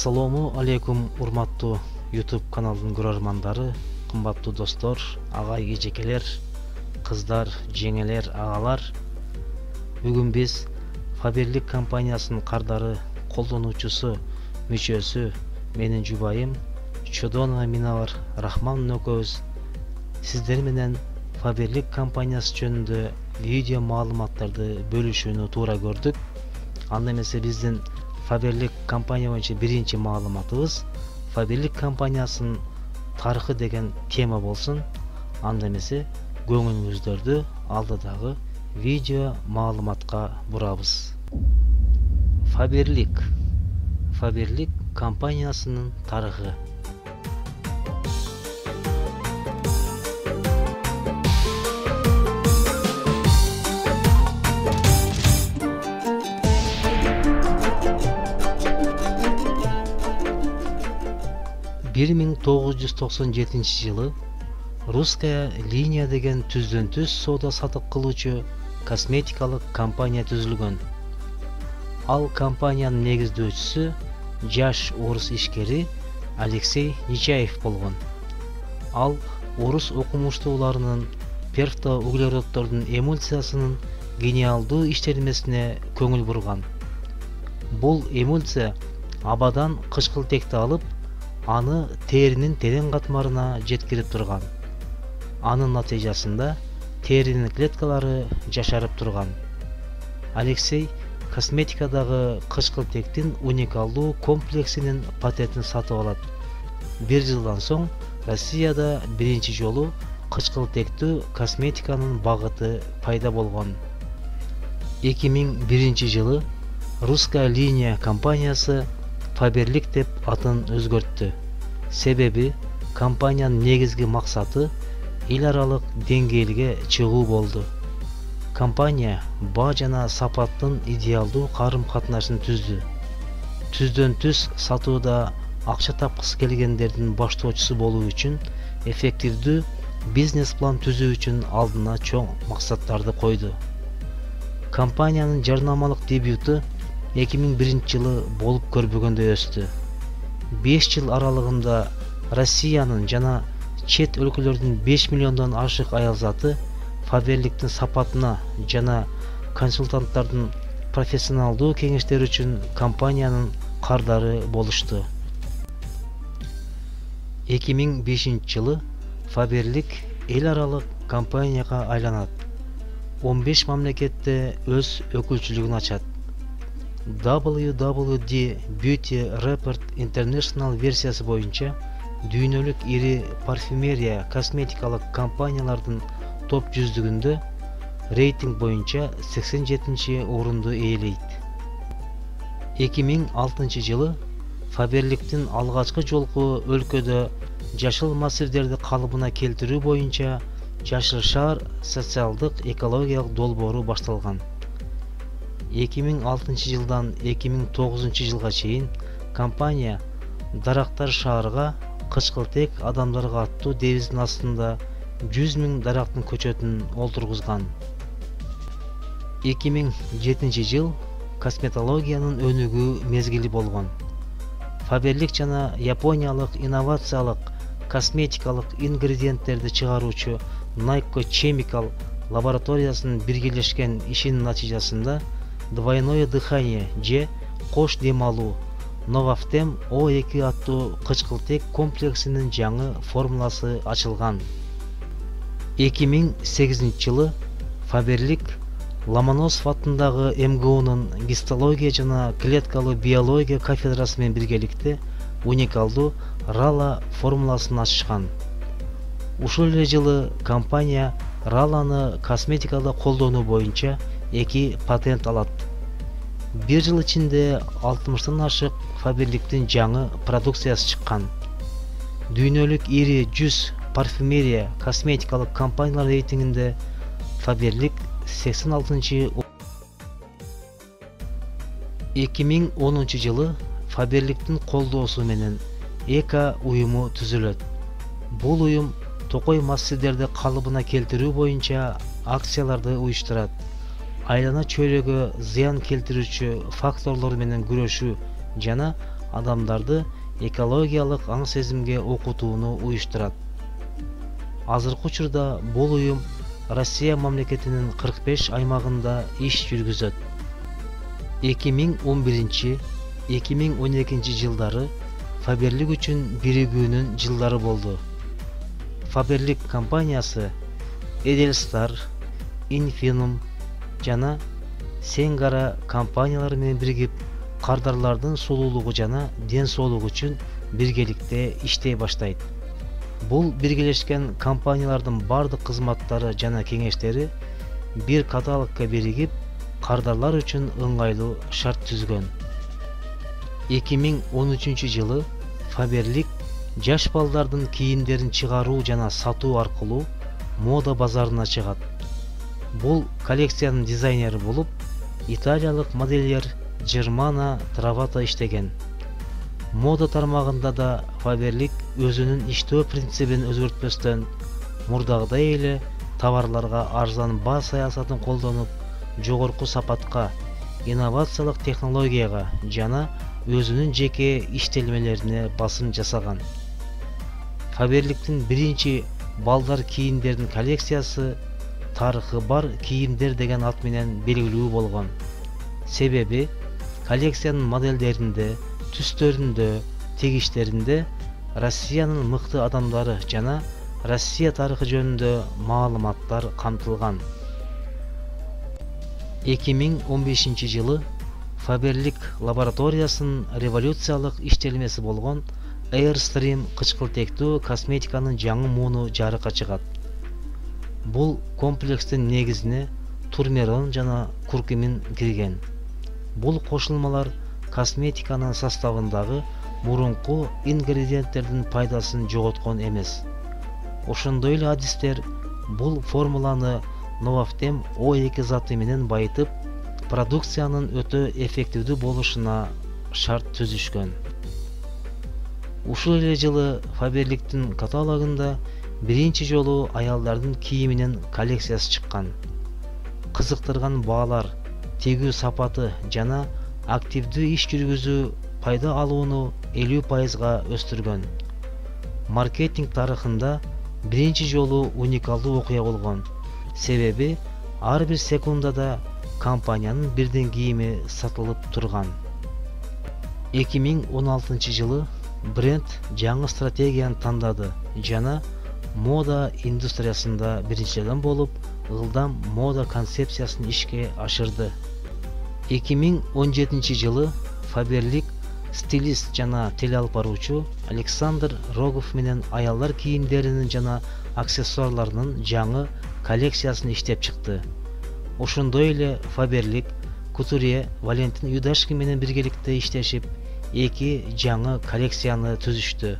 Ассаламу алейкум урматтуу YouTube каналынын көрөрмандары, кымбаттуу достор, агай эжекелер, кыздар, жеңелер, агалар. Бүгүн биз Фаберлик компаниясынын кардары колдонуучусу, мүчөсү, менин жубайым Чодонова Минавар Рахман экөөбүз сиздер менен Фаберлик компаниясы жөнүндө видео маалыматтарды бөлүшүүнү туура көрдүк. Анда эмесе биздин Фаберлик компания боюнча биринчи маалыматыбыз Фаберлик компаниясынын тарыхы деген тема болсун. Анда эмесе көңүлүңүздөрдү алдыдагы видео маалыматка бурабыз. Фаберлик компаниясынын тарыхы. 1997 жылы Русская линия деген түздөн-түз соода сатып кылуучу косметикалык компания түзүлгөн. Ал компаниянын негиздөөчүсү жаш орус ишкери Алексей Нечаев болгон. Ал орус окумуштууларынын перфтоуглероддордун эмульсиясынын гениалдуу иштелмесине көңүл бурган. Бул эмульсия абадан кычкылтекти алып, аны теринин терең катмарына жеткирип турган. Анын натыйжасында теринин клеткалары жашарып турган. Алексей косметикадагы кычкылтектин уникалдуу комплексинин патентин сатып алат. Бир жылдан соң Россияда биринчи жолу кычкылтектүү косметиканын багыты пайда болгон. 2001 жылы Русская линия компаниясы Фаберлик деп атын өзгөрттү. Себеби компаниянын негизги максаты эл аралык деңгээлге чыгуу болду. Компания баа жана сапаттын идеалдуу карым-катнашын түздү. Түздөн-түз сатууда акча тапкысы келгендердин баштоочусу болуу үчүн эффективдүү бизнес план түзүү үчүн алдына чоң максаттарды койду. Компаниянын жарнамалык дебюту 2001 жылы болуп көрбөгөндөй өстү. 5 жыл аралыгында Россиянын жана чет өлкөлөрдүн 5 миллиондон ашык аял заты Фаберликтин сапатына жана консультанттардын профессионалдуу кеңештери үчүн компаниянын кардары болушту. 2005 жылы Фаберлик эл аралык компанияга айланат. 15 мамлекетте өз өкүлчүлүгүн ачат. WWD Beauty Report International версиясы боюнча дүйнөлүк ири парфюмерия косметикалык компаниялардын топ 100-дүгүндө рейтинг боюнча 87 орунду ээлейт. 2006 жылы Фаберликтин алгачкы жолку өлкөдө жашыл массивдерди калыбына келтирүү боюнча Жашыл шаар социалдык экологиялык долбоору башталган. 2006 жылдан 2009 жылга чейин компания Дарактар шаарга кычкылтек адамдарга аттуу девиздин астында 100 000 дарактын көчөтүн олтургузган. 2007 жыл косметологиянын өнүгүү мезгили болгон. Фаберлик жана япониялык инновациялык косметикалык ингредиенттерди чыгаруучу Найко Chemical лабораториясынын биргелешкен ишинин натыйжасында двойное дыхание же кош дем алуу Новафтем O2 аттуу кычкылтек комплексинин жаңы формуласы ачылган. 2008 жылы Фаберлик Ломоносов атындагы МГУнун гистология жана клеткалуу биология кафедрасы менен биргеликте уникалдуу Рала формуласын ачышкан. Ушул эле жылы компания Раланы косметикада колдонуу боюнча 2 патент алат. Бир жыл ичинде 60тан ашык Фаберликтин жаңы продукциясы чыккан. Дүйнөлүк ири 100 парфюмерия косметикалык компаниялар рейтингинде Фаберлик 86-чы. 2010 жылы Фаберликтин колдоосу менен ЭКА уюму түзүлөт. Бул уюм токой массивдерди калыбына келтирүү боюнча акцияларды уюштурат. Айлана чөйрөгө зыян келтирүүчү факторлор менен күрөшүү жана адамдарды экологиялык аң сезимге окутууну уюштурат. Азыркы учурда бул уюм Россия мамлекетинин 45 аймагында иш жүргүзөт. 2011-2012 жылдары Faberlic үчүн биригүүнүн жылдары болду. Faberlic компаниясы Edelstahl, Infinum жана Sengara компаниялары менен биригип, кардарлардын сулуулугу жана ден соолугу үчүн биргеликте иштей баштайт. Бул биргелешкен компаниялардын бардык кызматтары жана кеңештери бир каталогко биригип, кардарлар үчүн ыңгайлуу шарт түзгөн. 2013 жылы Faberlic жаш балдардын кийимдерин чыгаруу жана сатуу аркылуу мода базарына чыгат. Бул коллекциянын дизайнери болуп, италиялык модельер Germana Travata иштеген. Мода тармагында да Faberlic өзүнүн иштөө принцибин өзгөртпөстөн, мурдагыдай эле товарларга арзан баа саясатын колдонуп, жогорку сапатка, инновациялык технологияга жана өзүнүн жеке иштелмелерине басым жасаган. Faberlic'тин биринчи балдар кийимдердин коллекциясы тарыхы бар кийимдер деген ат менен белгилүү болгон. Себеби коллекциянын модельдеринде, түстөрүндө, тегиштеринде Россиянын мыкты адамдары жана Россия тарыхы жөнүндө маалыматтар камтылган. 2015 жылы Faberlic лабораториясынын революциялык иштелмеси болгон Airstream кычкылтектүү косметиканын жаңы мууну жарыкка чыгат. Бул комплекстин негизине турмерон жана куркумин кирген. Бул кошулмалар косметиканын составындагы мурунку ингредиенттердин пайдасын жоготкон эмес. Ошондой эле адистер бул формуланы Novaftem O2 заты менен байытып, продукциянын өтө эффективдүү болушуна шарт түзүшкөн. Ушул эле жылы Faberlic'тин каталогунда биринчи жолу аялдардын кийиминин коллекциясы чыккан. Кызыктырган баалар, тегүү сапаты жана активдүү иш жүргүзүү пайда алууну 50%га өстүргөн. Маркетинг тарыхында биринчи жолу уникалдуу окуя болгон. Себеби ар бир секундада компаниянын бирден кийими сатылып турган. 2016 жылы бренд жаңы стратегияны тандады жана мода индустриясында биринчиден болуп, ылдам мода концепциясын ишке ашырды. 2017 жылы Faberlic стилист жана телеалып баруучу Александр Рогов менен аялдар кийимдеринин жана аксессуарларынын жаңы коллекциясын иштеп чыкты. Ошондой эле Faberlic кутурье Валентин Юдашкин менен биргеликте иштешип, эки жаңы коллекцияны түзүштү.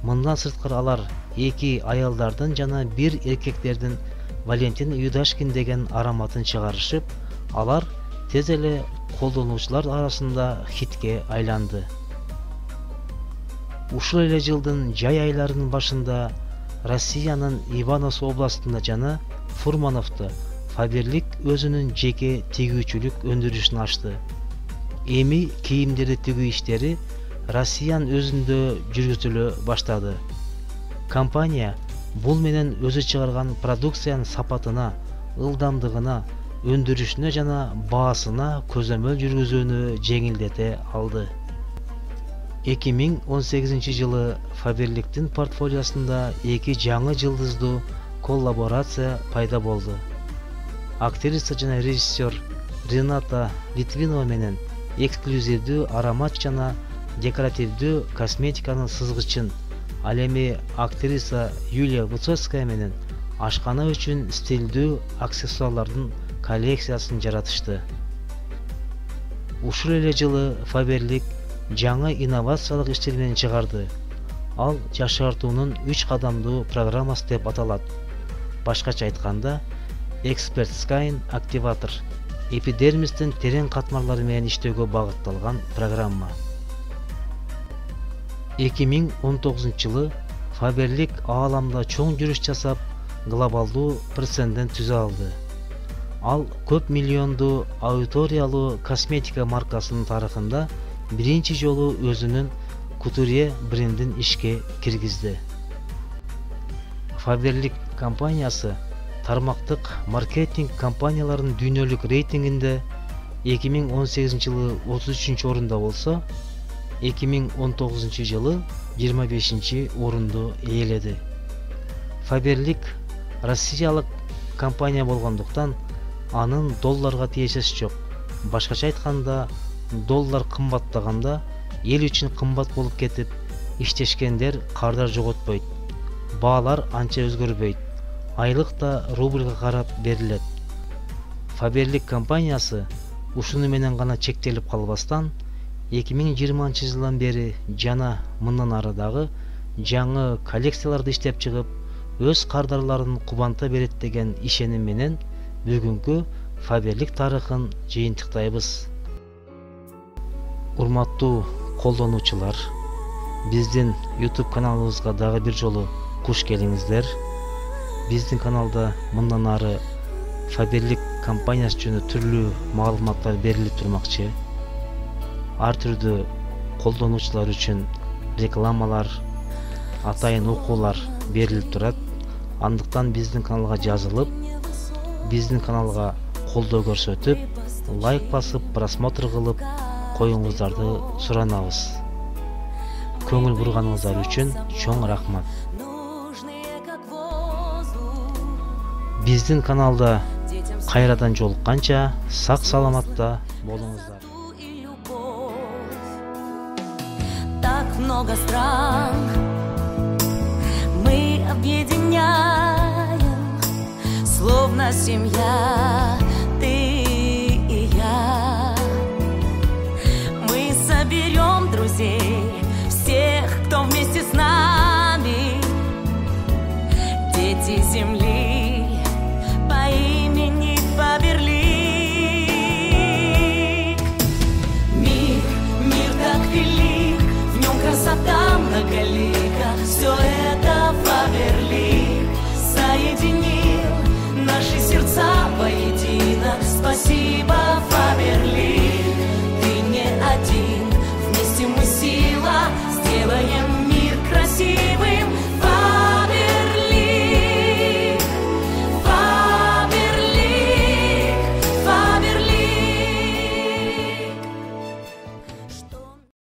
Мындан сырткары алар эки аялдардын жана бир эркектердин Валентин Юдашкин деген ароматын чыгарышып, алар тез эле колдонуучулар арасында хитке айланды. Ушул эле жылдын жай айларынын башында Россиянын Ивановс областында жана Фурмановдо Faberlic өзүнүн жеке тигүүчүлүк өндүрүшүн ачты. Эми кийимдерди тигүү иштери Россиянын өзүндө жүргүзүлө баштады. Компания бул менен өзү чыгарган продукциянын сапатына, ылдамдыгына, өндүрүшүнө жана баасына көзөмөл жүргүзүүнү жеңилдете алды. 2018 жылы Faberlic'тин портфолиосунда эки жаңы жылдыздуу коллаборация пайда болду. Актриса жана режиссер Рената Литвинова менен эксклюзивдүү аромат жана декоративдүү косметиканын сызгычын, ал эми актриса Юлия Высоцкая менен ашкана үчүн стилдүү аксессуарлардын коллекциясын жаратышты. Ушул эле жылы Faberlic жаңы инновациялык иштелмени чыгарды. Ал жашартуунун 3 кадамдуу программасы деп аталат. Башкача айтканда, Expert Skin Activator эпидермистин терең катмарлары менен иштөөгө багытталган программа. 2019 жылы Faberlic ааламда чоң жүрүш жасап, глобалдуу прецедент түзө алды. Ал көп миллиондуу аудиториялуу косметика маркасынын тарыхында биринчи жолу өзүнүн кутурье брендин ишке киргизди. Faberlic компаниясы тармактык маркетинг компанияларынын дүйнөлүк рейтингинде 2018 жылы 33 орунда болсо, 2019 жылы 25 орунду ээледи. Faberlic Россиялык компания болгондуктан анын долларга тиешеси жок. Башкача айтканда, доллар кымбаттаганда эл үчүн кымбат болуп кетип, иштешкендер кардар жоготпойт. Баалар анча өзгөрбөйт. Айлык да рубльга карап берилет. Faberlic компаниясы ушуну менен гана чектелип калбастан, 2020 жылдан бери жана мындан ары дагы жаңы коллекцияларды иштеп чыгып, өз кардарларын кубанта берет деген ишеним менен бүгүнкү Faberlic тарыхын жыйынтыктайбыз. Урматтуу колдонуучулар, биздин YouTube каналыбызга дагы бир жолу куш келиңиздер. Биздин каналда мындан ары Faberlic компаниясы жөнүндө түрлүү маалыматтар берилип турмакчы. Ар түрдүү колдонуучулар үчүн рекламалар, атайын окуулар берилип турат. Андыктан биздин каналга жазылып, биздин каналга колдоо көрсөтүп, лайк басып, просмотр кылып коюңуздарды суранабыз. Көңүл бурганыңыздар үчүн чоң рахмат. Биздин каналда кайрадан жолукканча сак саламатта болуңуздар. Так много стран мы объединяем, словно семья.